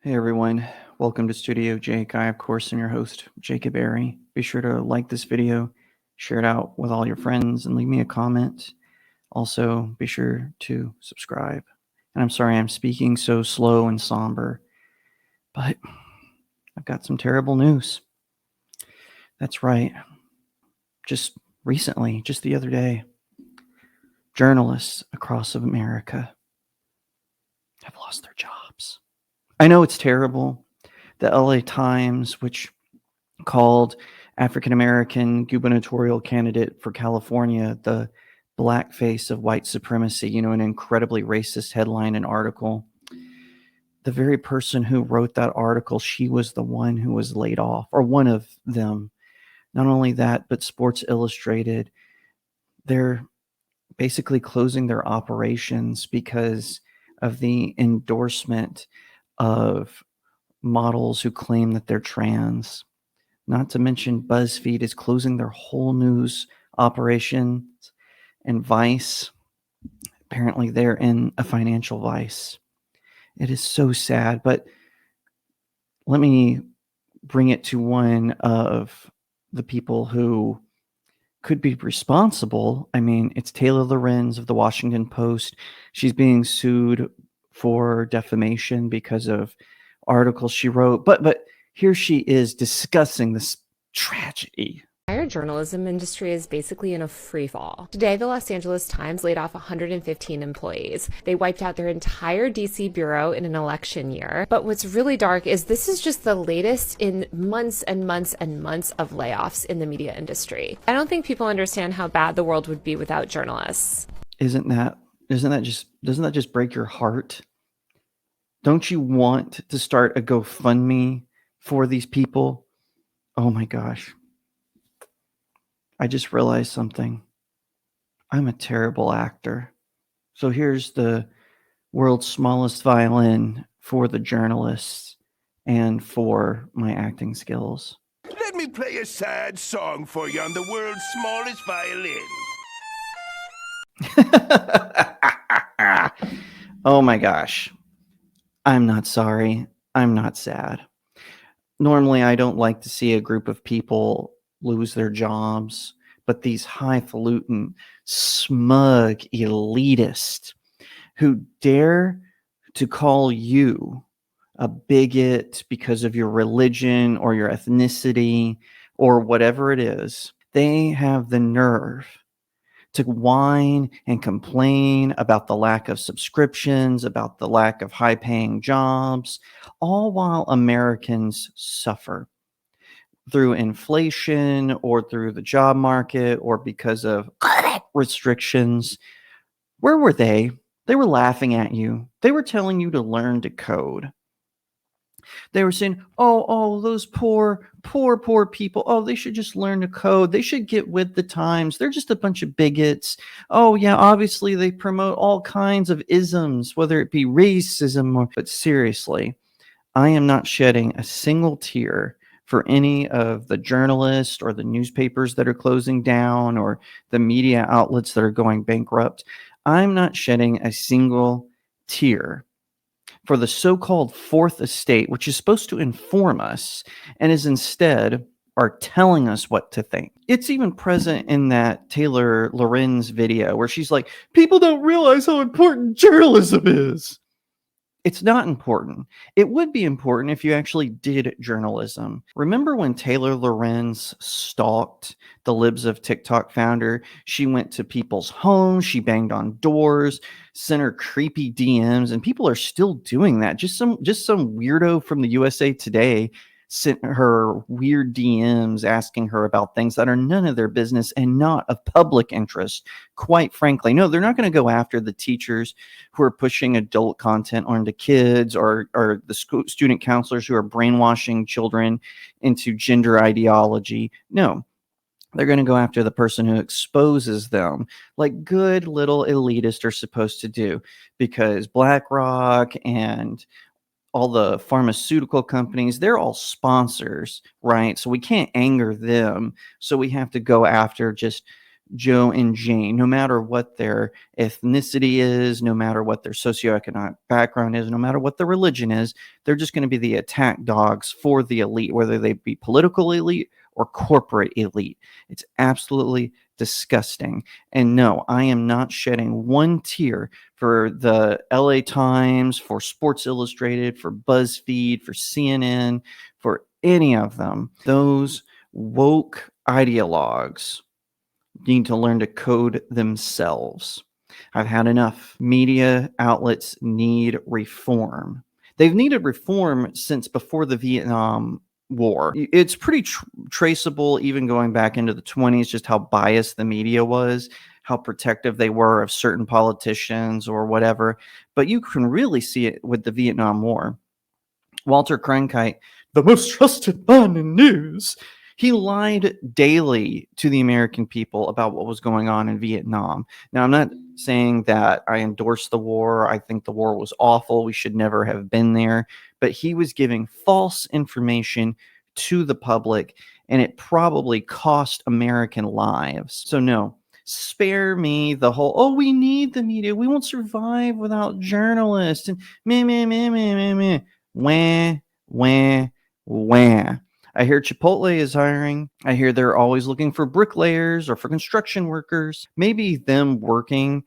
Hey everyone, welcome to StudioJake. I, of course, am your host, Jacob Berry. Be sure to like this video, share it out with all your friends, and leave me a comment. Also, be sure to subscribe. And I'm sorry I'm speaking so slow and somber, but I've got some terrible news. That's right. Just recently, just the other day, journalists across America have lost their jobs. I know it's terrible. The LA Times, which called African-American gubernatorial candidate for California the blackface of white supremacy, an incredibly racist headline and article. The very person who wrote that article, she was the one who was laid off, or one of them. Not only that, but Sports Illustrated, they're basically closing their operations because of the endorsement of models who claim that they're trans. Not to mention BuzzFeed is closing their whole news operations, and Vice, apparently they're in a financial vice. It is so sad, but let me bring it to one of the people who could be responsible. I mean, it's Taylor Lorenz of the Washington Post. She's being sued for defamation because of articles she wrote, but here she is discussing this tragedy. The entire journalism industry is basically in a free fall. Today, the Los Angeles Times laid off 115 employees. They wiped out their entire DC bureau in an election year. But what's really dark is this is just the latest in months and months and months of layoffs in the media industry. I don't think people understand how bad the world would be without journalists. Doesn't that just break your heart? Don't you want to start a GoFundMe for these people? Oh my gosh. I just realized something. I'm a terrible actor. So here's the world's smallest violin for the journalists and for my acting skills. Let me play a sad song for you on the world's smallest violin. Oh my gosh. I'm not sorry. I'm not sad. Normally, I don't like to see a group of people lose their jobs, but these highfalutin, smug elitists who dare to call you a bigot because of your religion or your ethnicity or whatever it is, they have the nerve to whine and complain about the lack of subscriptions, about the lack of high-paying jobs, all while Americans suffer through inflation or through the job market or because of restrictions. Where were they? They were laughing at you. They were telling you to learn to code. They were saying, oh, those poor people. Oh, they should just learn to code. They should get with the times. They're just a bunch of bigots. Oh, yeah, obviously they promote all kinds of isms, whether it be racism or, but seriously, I am not shedding a single tear for any of the journalists or the newspapers that are closing down or the media outlets that are going bankrupt. I'm not shedding a single tear for the so-called fourth estate, which is supposed to inform us and is instead are telling us what to think. It's even present in that Taylor Lorenz video where she's like, people don't realize how important journalism is. It's not important. It would be important if you actually did journalism. Remember when Taylor Lorenz stalked the Libs of TikTok founder? She went to people's homes, she banged on doors, sent her creepy DMs, and people are still doing that. Just some weirdo from the USA Today sent her weird DMs asking her about things that are none of their business and not of public interest, quite frankly. No, they're not going to go after the teachers who are pushing adult content onto kids or the student counselors who are brainwashing children into gender ideology. No, they're going to go after the person who exposes them, like good little elitists are supposed to do, because BlackRock and all the pharmaceutical companies, they're all sponsors, right? So we can't anger them. So we have to go after just Joe and Jane, no matter what their ethnicity is, no matter what their socioeconomic background is, no matter what their religion is. They're just going to be the attack dogs for the elite, whether they be political elite or corporate elite. It's absolutely disgusting. And no, I am not shedding one tear for the LA Times, for Sports Illustrated, for BuzzFeed, for CNN, for any of them. Those woke ideologues need to learn to code themselves. I've had enough. Media outlets need reform. They've needed reform since before the Vietnam War. It's pretty traceable, even going back into the 20s, just how biased the media was, how protective they were of certain politicians or whatever. But you can really see it with the Vietnam War. Walter Cronkite, the most trusted man in news, he lied daily to the American people about what was going on in Vietnam. Now, I'm not saying that I endorse the war. I think the war was awful. We should never have been there. But he was giving false information to the public, and it probably cost American lives. So, no, spare me the whole, oh, we need the media. We won't survive without journalists. And meh, meh, meh, meh, meh, meh. Wah, wah, wah. I hear Chipotle is hiring. I hear they're always looking for bricklayers or for construction workers. Maybe them working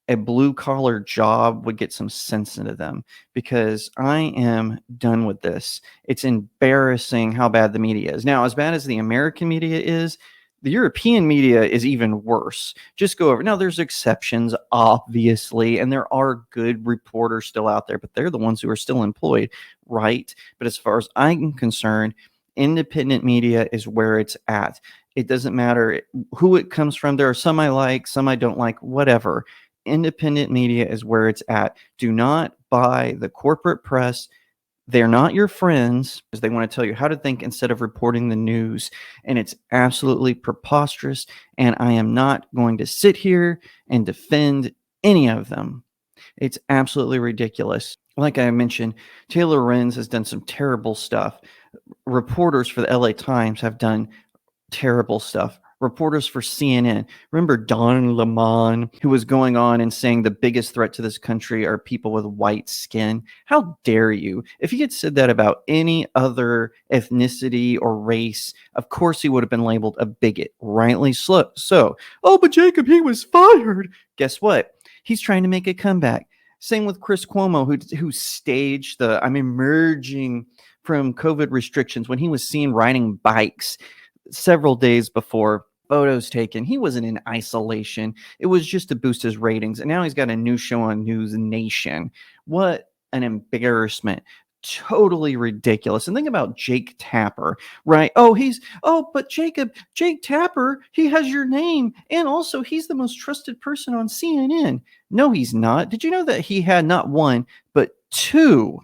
a blue collar job would get some sense into them, because I am done with this. It's embarrassing how bad the media is. Now, as bad as the American media is, the European media is even worse. Just go over. Now, there's exceptions, obviously, and there are good reporters still out there, but they're the ones who are still employed, right? But as far as I'm concerned, independent media is where it's at. It doesn't matter who it comes from. There are some I like, some I don't like, whatever. Independent media is where it's at. Do not buy the corporate press. They're not your friends, because they want to tell you how to think instead of reporting the news. And it's absolutely preposterous. And I am not going to sit here and defend any of them. It's absolutely ridiculous. Like I mentioned, Taylor Renz has done some terrible stuff. Reporters for the LA Times have done terrible stuff. Reporters for CNN. Remember Don Lemon, who was going on and saying the biggest threat to this country are people with white skin? How dare you? If he had said that about any other ethnicity or race, of course he would have been labeled a bigot, rightly so. Oh, but Jacob, he was fired. Guess what? He's trying to make a comeback. Same with Chris Cuomo, who staged the I'm emerging from COVID restrictions when he was seen riding bikes several days before. Photos taken. He wasn't in isolation. It was just to boost his ratings. And now he's got a new show on News Nation. What an embarrassment. Totally ridiculous. And think about Jake Tapper, right? But Jake Tapper, he has your name. And also, he's the most trusted person on CNN. No, he's not. Did you know that he had not one, but two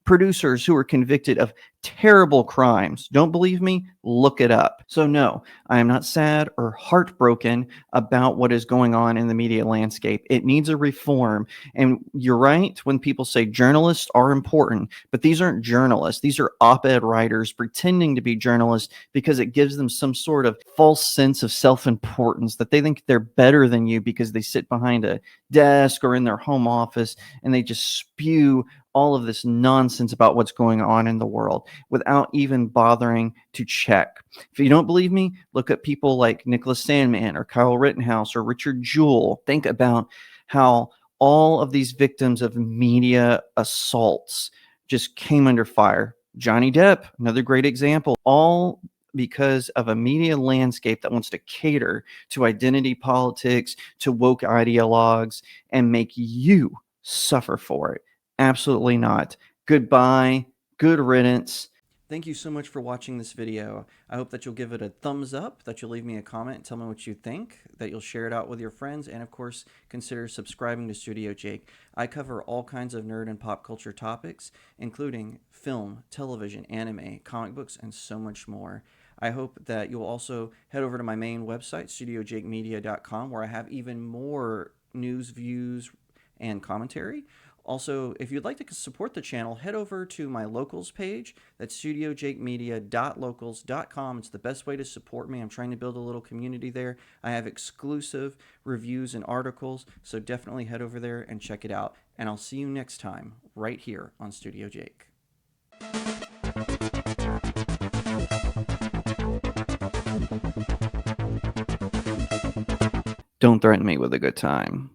producers who were convicted of terrible crimes? Don't believe me? Look it up. So no, I am not sad or heartbroken about what is going on in the media landscape. It needs a reform. And you're right when people say journalists are important, but these aren't journalists. These are op-ed writers pretending to be journalists because it gives them some sort of false sense of self-importance, that they think they're better than you because they sit behind a desk or in their home office and they just spew all of this nonsense about what's going on in the world without even bothering to check. If you don't believe me, look at people like Nicholas Sandmann or Kyle Rittenhouse or Richard Jewell. Think about how all of these victims of media assaults just came under fire. Johnny Depp, another great example, all because of a media landscape that wants to cater to identity politics, to woke ideologues, and make you suffer for it. Absolutely not. Goodbye. Good riddance. Thank you so much for watching this video. I hope that you'll give it a thumbs up, that you'll leave me a comment, tell me what you think, that you'll share it out with your friends, and of course, consider subscribing to StudioJake. I cover all kinds of nerd and pop culture topics, including film, television, anime, comic books, and so much more. I hope that you'll also head over to my main website, StudioJakeMedia.com, where I have even more news, views, and commentary Also, if you'd like to support the channel, head over to my locals page. That's studiojakemedia.locals.com. It's the best way to support me. I'm trying to build a little community there. I have exclusive reviews and articles, so definitely head over there and check it out. And I'll see you next time, right here on Studio Jake. Don't threaten me with a good time.